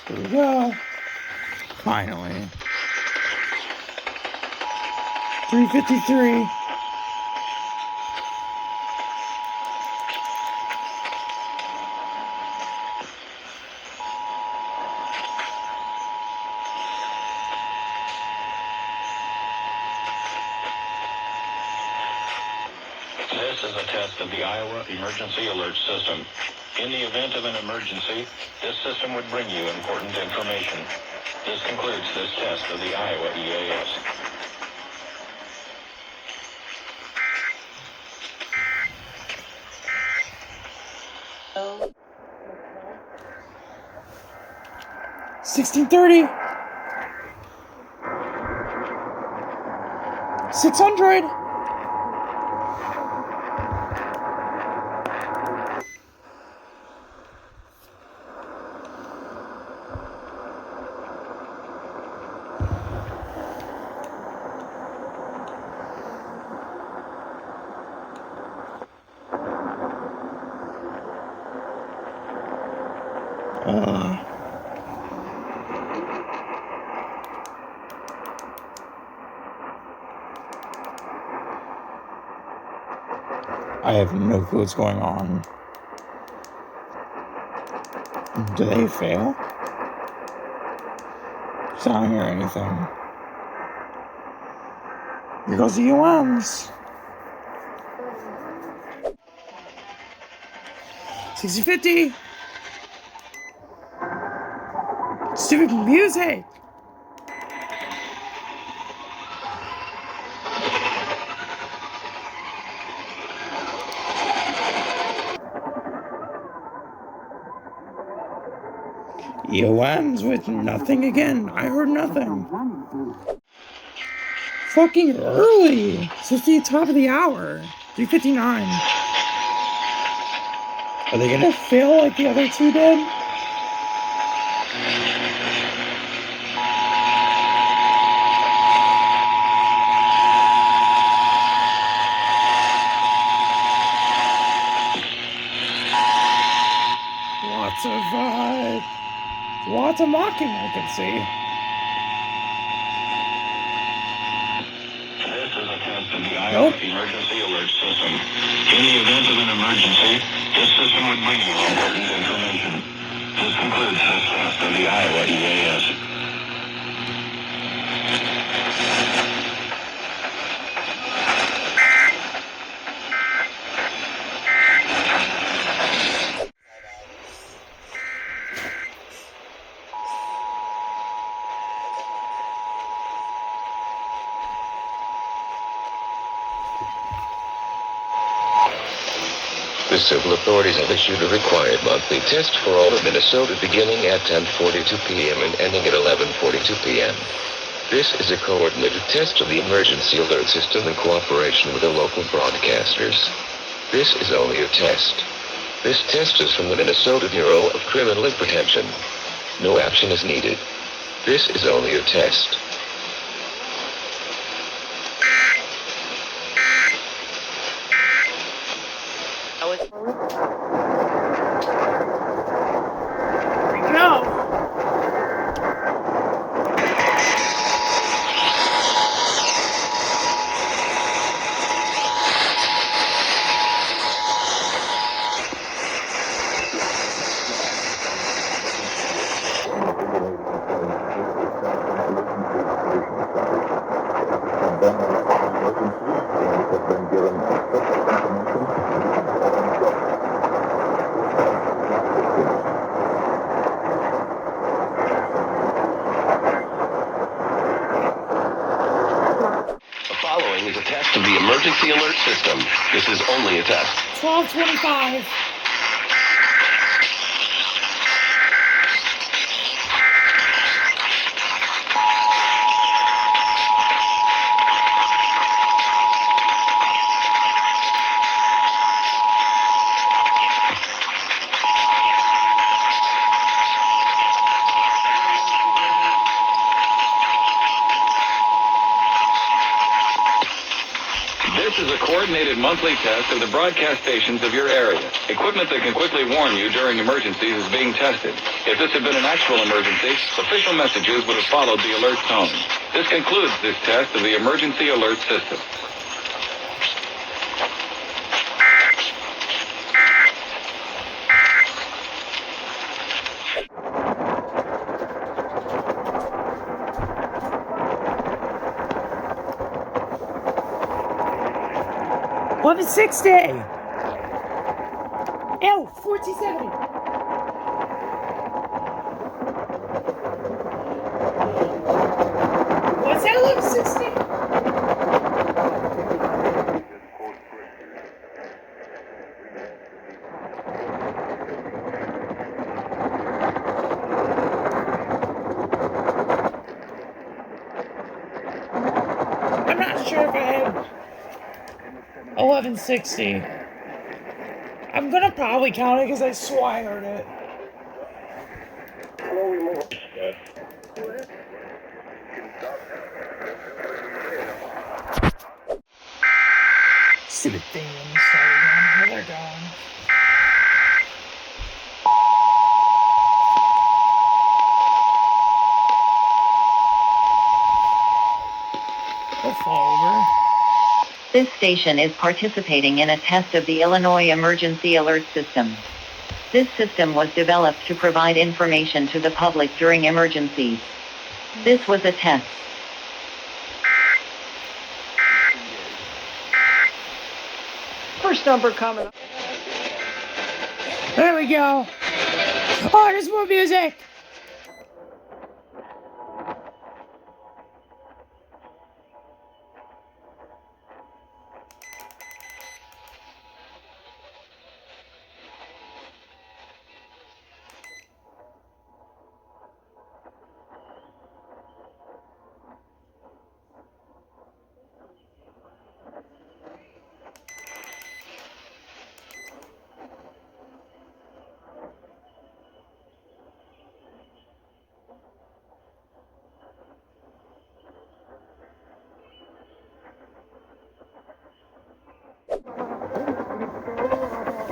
Here we go. Finally. 353. This is a test of the Iowa Emergency Alert System. In the event of an emergency, this system would bring you important information. This concludes this test of the Iowa EAS. Oh. 1630. 600. I have no clue what's going on. Do they fail? I don't hear anything. Here goes the UMs. 60-50. Stupid music. EOMs with nothing again. I heard nothing. Fucking early. It's the top of the hour. 3:59. Are they gonna fail like the other two did? Lots of mocking I can see. This is a test of the Iowa Emergency Alert System. In the event of an emergency, this system would bring you important information. This concludes this test of the Iowa EAS. The civil authorities have issued a required monthly test for all of Minnesota beginning at 10:42 p.m. and ending at 11:42 p.m. This is a coordinated test of the emergency alert system in cooperation with the local broadcasters. This is only a test. This test is from the Minnesota Bureau of Criminal Apprehension. No action is needed. This is only a test. Following is a test of the emergency alert system. This is only a test. 12:25. This is a coordinated monthly test of the broadcast stations of your area. Equipment that can quickly warn you during emergencies is being tested. If this had been an actual emergency, official messages would have followed the alert tone. This concludes this test of the emergency alert system. Eleven 60. Ew, 1470. What's that? 1160. I'm not sure if I had 1160. I'm gonna probably count it because I swore I heard it. Stupid thing when you start again. Where they're going. We'll fall over. This station is participating in a test of the Illinois Emergency Alert System. This system was developed to provide information to the public during emergencies. This was a test. First number coming up. There we go. Oh, there's more music.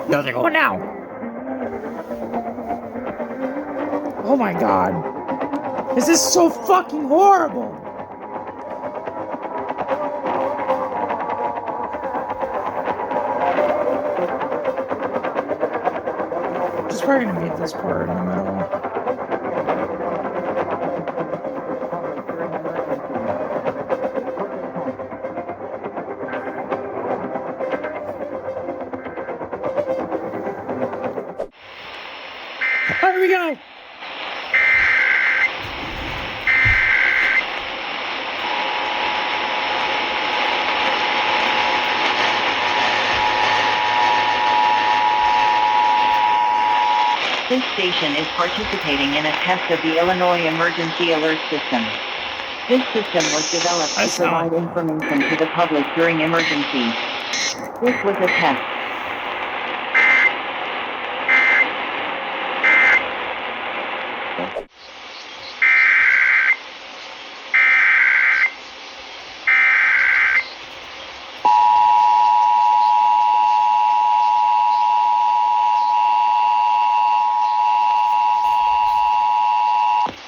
No, they're going now. Oh my god. This is so fucking horrible. Just probably gonna beat this part in the middle. Here we go. This station is participating in a test of the Illinois Emergency Alert System. This system was developed to provide information to the public during emergencies. This was a test.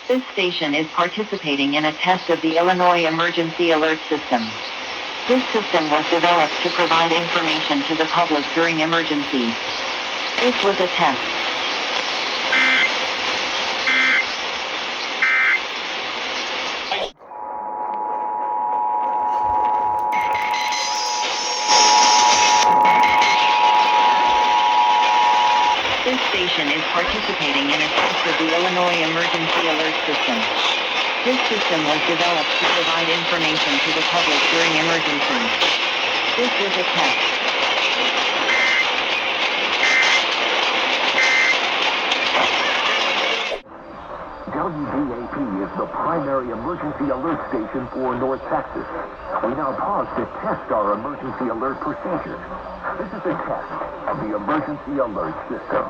This station is participating in a test of the Illinois Emergency Alert System. This system was developed to provide information to the public during emergencies. This was a test. This station is participating in a test of the Illinois Emergency Alert System. This system was developed to provide information to the public during emergencies. This was a test. WBAP is the primary emergency alert station for North Texas. We now pause to test our emergency alert procedures. This is a test of the emergency alert system.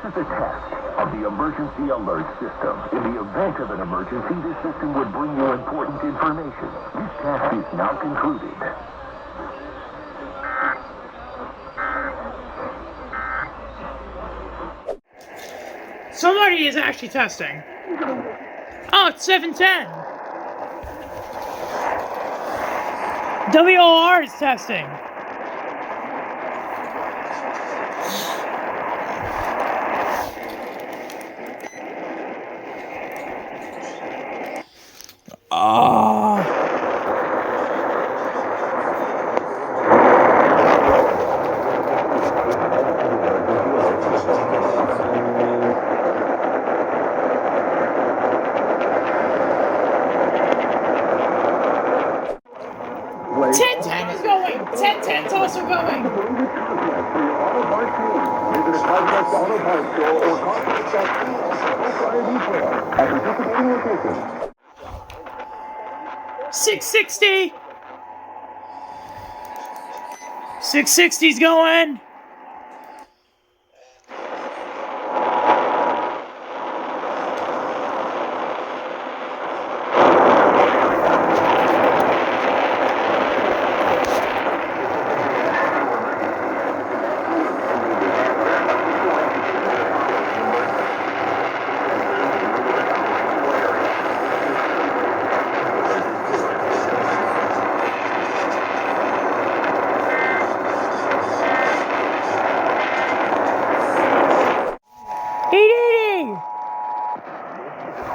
is a test of the emergency alert system. In the event of an emergency, this system would bring you important information. This test is now concluded. Somebody is actually testing. Oh, it's 710. WOR is testing. Ten is going. 1010's also going. Auto Parts News. Visit a Carquest Auto Parts store or Carquest.com for prior details at participating locations. 660. 660's going.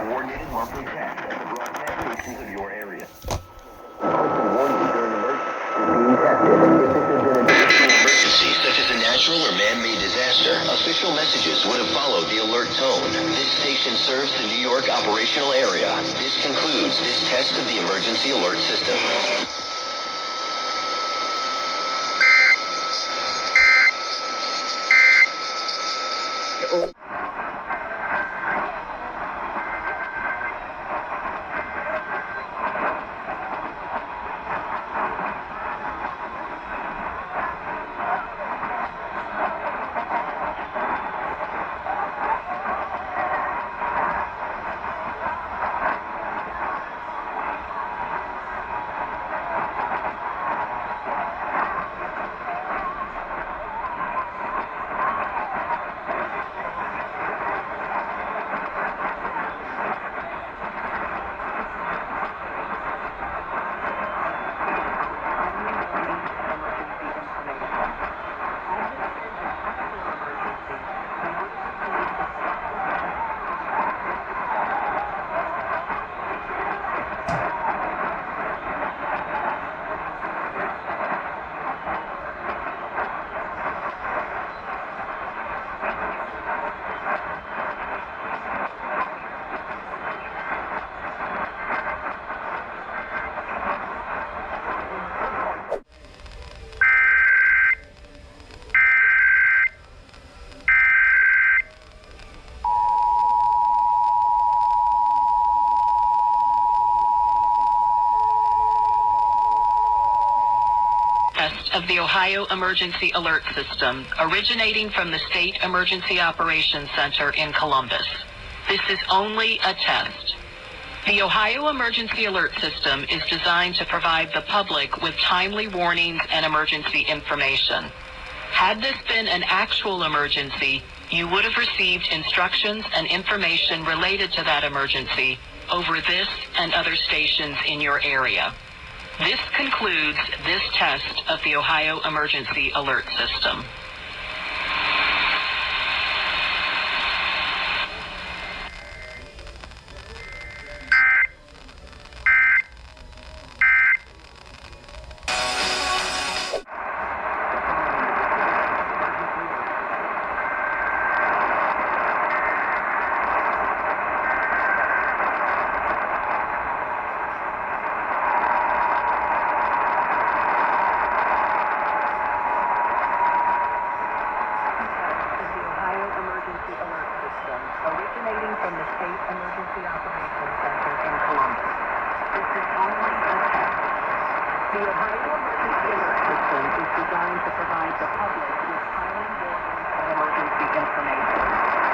Coordinated monthly test at the broadcast stations of your area. Warn you during emergency is being tested. If this has been an Emergency, such as a natural or man-made disaster, official messages would have followed the alert tone. This station serves the New York operational area. This concludes this test of the emergency alert system. Of the Ohio Emergency Alert System, originating from the State Emergency Operations Center in Columbus. This is only a test. The Ohio Emergency Alert System is designed to provide the public with timely warnings and emergency information. Had this been an actual emergency, you would have received instructions and information related to that emergency over this and other stations in your area. This concludes this test of the Ohio Emergency Alert System. Originating from the State Emergency Operations Center in Columbus. This is only a test. The Ohio Emergency Alert System is designed to provide the public with timely warnings and emergency information.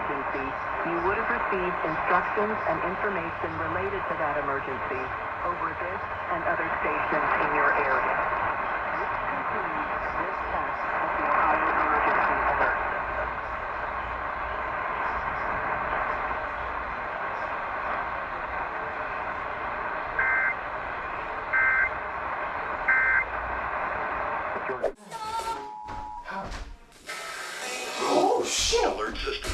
emergency, you would have received instructions and information related to that emergency over this and other stations in your area. This concludes this test of the Ohio Emergency Alert System. Oh shit! Alert system.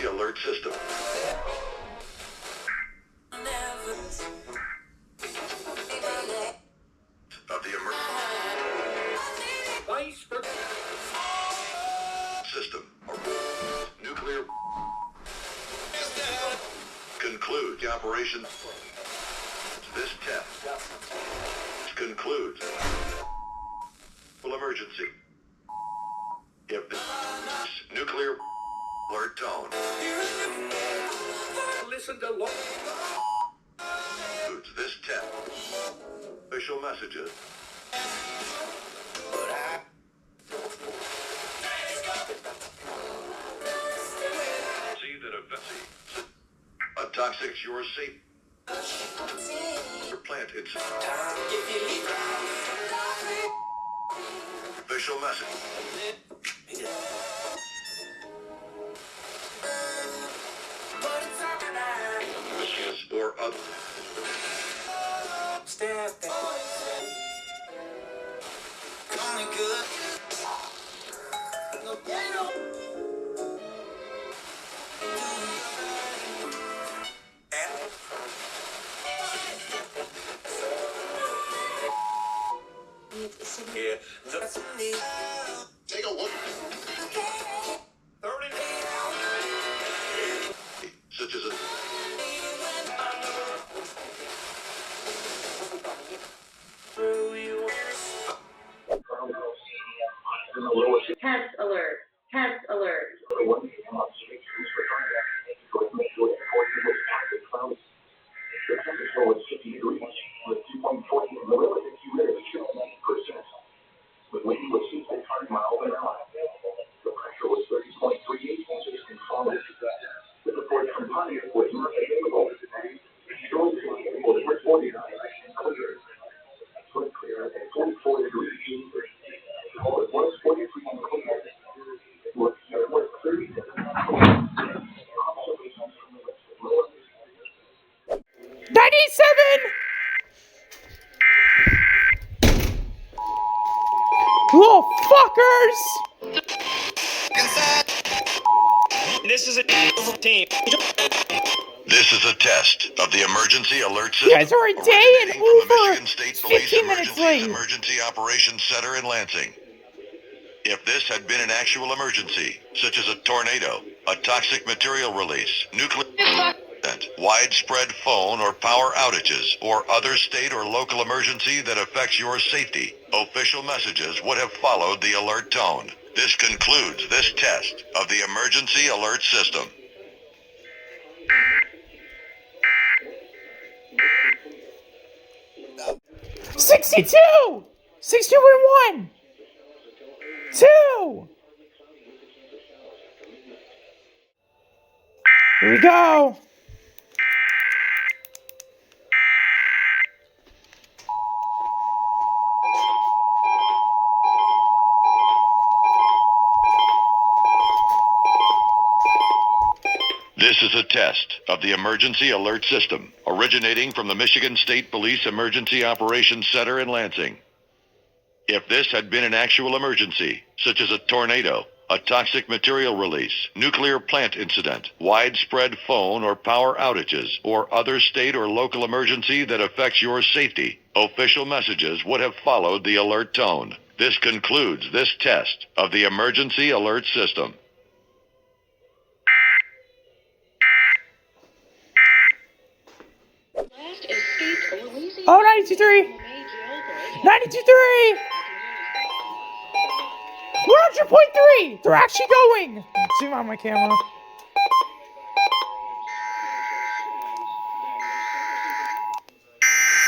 The alert system. Of the system. Nuclear conclude the operation. This test concludes emergency. If this nuclear alert tone. Listen to this test. Official messages. See that a toxic your safe. Your plant it's official message. Or other. Yeah, take a look. Such as a Test alert. Test alert. Little fuckers! This is a team. This is a test of the emergency alert You system. guys are a day and Originating from the over. Michigan State It's Police 15 minutes late. Emergency Operations Center in Lansing. If this had been an actual emergency, such as a tornado, a toxic material release, nuclear accident, widespread phone or power outages, or other state or local emergency that affects your safety, official messages would have followed the alert tone. This concludes this test of the emergency alert system. $62! 62.1! 2! Here we go! This is a test of the emergency alert system, originating from the Michigan State Police Emergency Operations Center in Lansing. If this had been an actual emergency, such as a tornado, a toxic material release, nuclear plant incident, widespread phone or power outages, or other state or local emergency that affects your safety, official messages would have followed the alert tone. This concludes this test of the emergency alert system. Oh, 92.3! 92.3! 100.3! They're actually going! Zoom out my camera.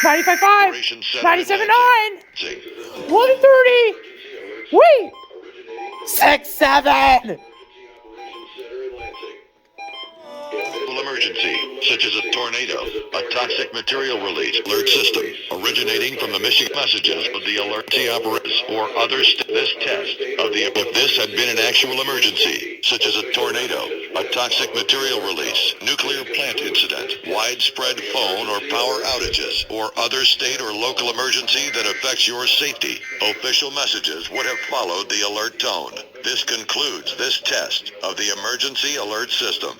$95.5! $97.9! 11.30! Wait! 6-7! Emergency, such as a tornado, a toxic material release alert system originating from the Michigan messages of the alert operators or others. This test of the if this had been an actual emergency, such as a tornado, a toxic material release, nuclear plant incident, widespread phone or power outages, or other state or local emergency that affects your safety, official messages would have followed the alert tone. This concludes this test of the emergency alert system.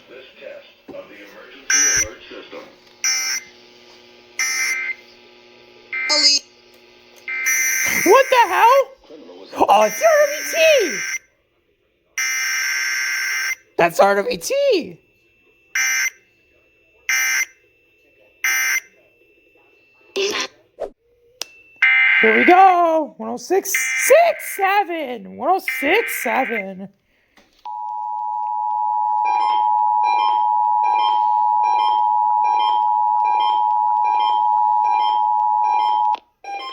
What the hell? Oh, it's RMT! That's RMT! Here we go! 106.7! 106.7!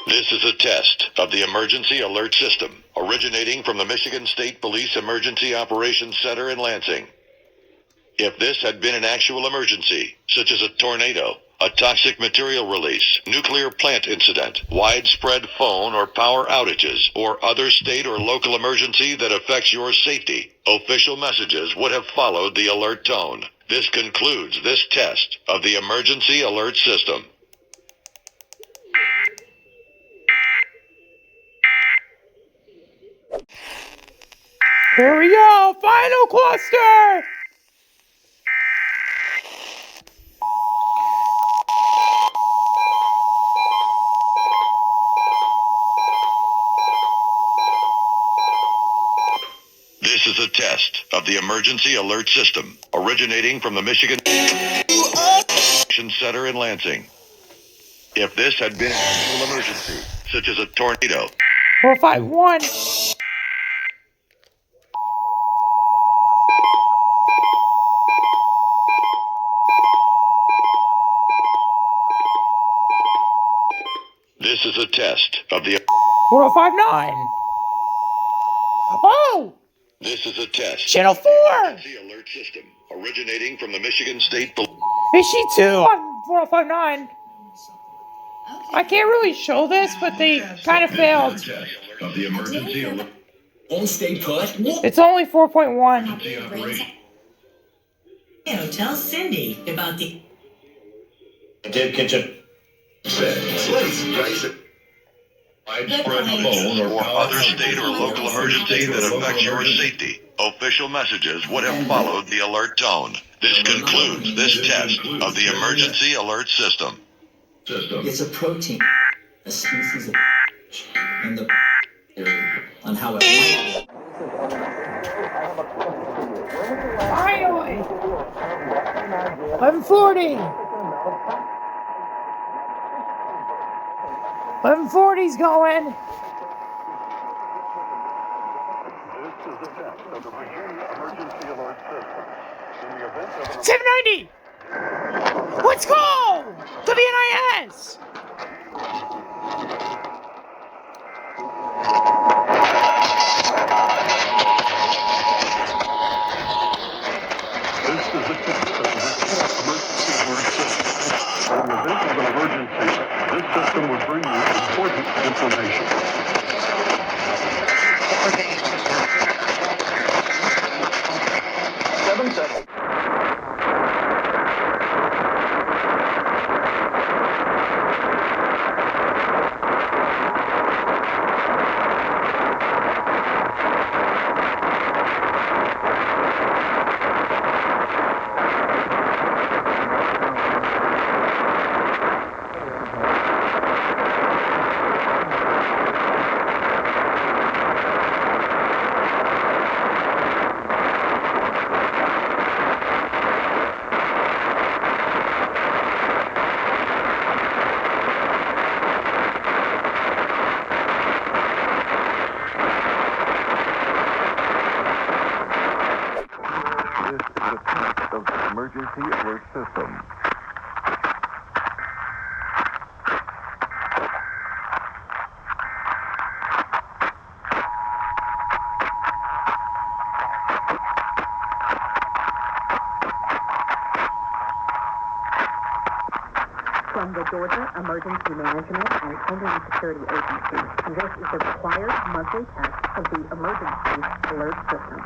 This is a test of the emergency alert system originating from the Michigan State Police Emergency Operations Center in Lansing. If this had been an actual emergency, such as a tornado, a toxic material release, nuclear plant incident, widespread phone or power outages, or other state or local emergency that affects your safety, official messages would have followed the alert tone. This concludes this test of the emergency alert system. Here we go! Final cluster! This is a test of the emergency alert system originating from the Michigan Center in Lansing. If this had been an actual emergency, such as a tornado, 451. this is a test of the 4059. Oh! This is a test. Channel 4. Emergency alert system originating from the Michigan State Police. Is she 2 on 4059? I can't really show this, but they kind of failed. Of the emergency alert. All stay put. It's only 4.1. Tell Cindy about the Kitchen. Widespread phone or other state or local emergency that affects your safety. Official messages would have followed the alert tone. This concludes this test of the emergency alert system. It's a protein, a species of and the on how it Finally! 1140! 1140's going! This is a test of the Virginia Emergency Alert System. In the event of 790! Let's go! To the NIS! This is a test of the emergency alert system. In the event of an emergency, this system would bring you important information. Of the emergency alert system. Emergency Management and Homeland Security Agency. This is the required monthly test of the Emergency Alert System.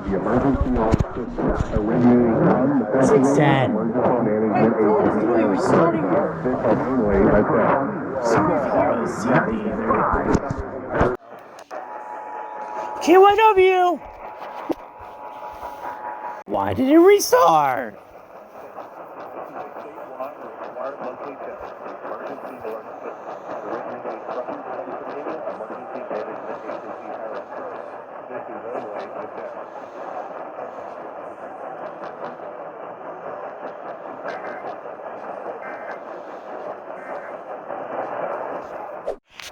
The emergency alert system originating from the 610. Emergency Management Starting Okay, what of you? Why did it restart?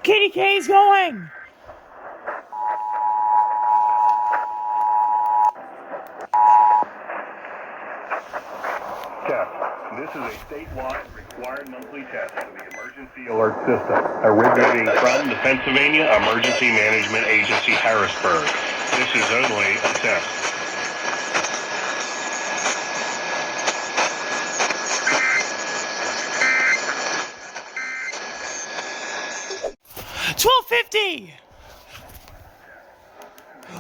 Kitty K's going! This is a statewide required monthly test of the Emergency Alert System, originating from the Pennsylvania Emergency Management Agency, Harrisburg. This is only a test. $12.50!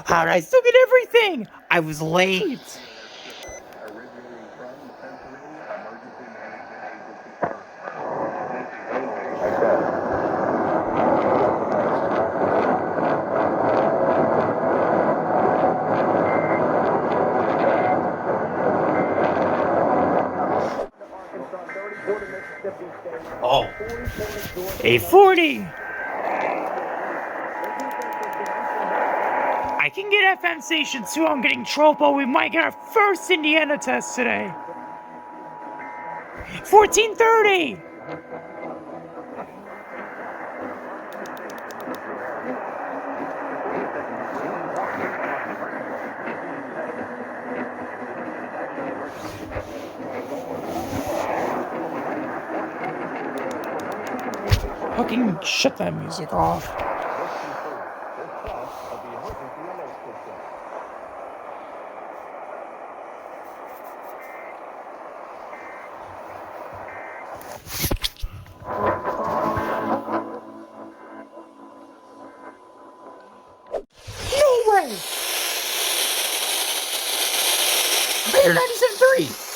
How did I still get everything? I was late. Oh. 840. I can get FM station 2. I'm getting Tropo. We might get our first Indiana test today. 1430. Fucking shut that music off. No way! 97.3!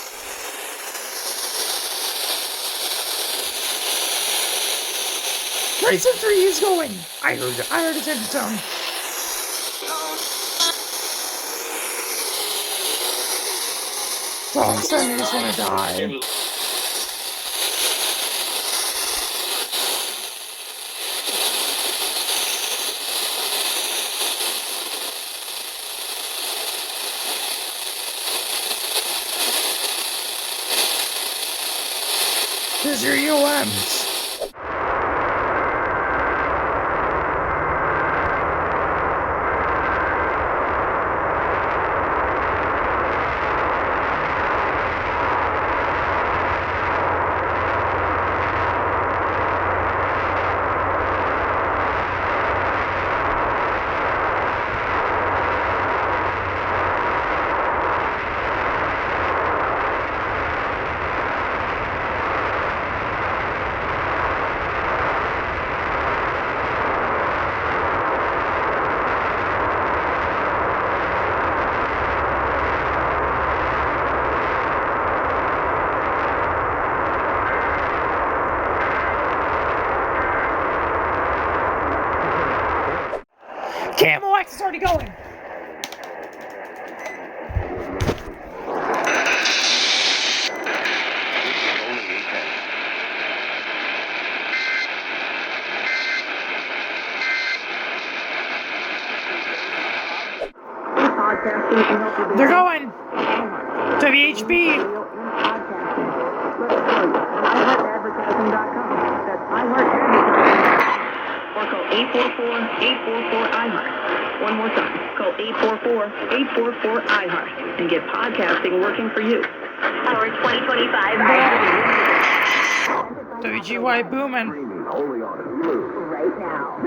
Racer 3 is going! I heard his engine sound. Oh, I'm starting to just want to die. Here's your UMs. Camel X is already going. They're going. WHB. Or call 844-844-IHEART. One more time. Call 844-844-IHEART and get podcasting working for you. Our 2025 WGY booming. right now.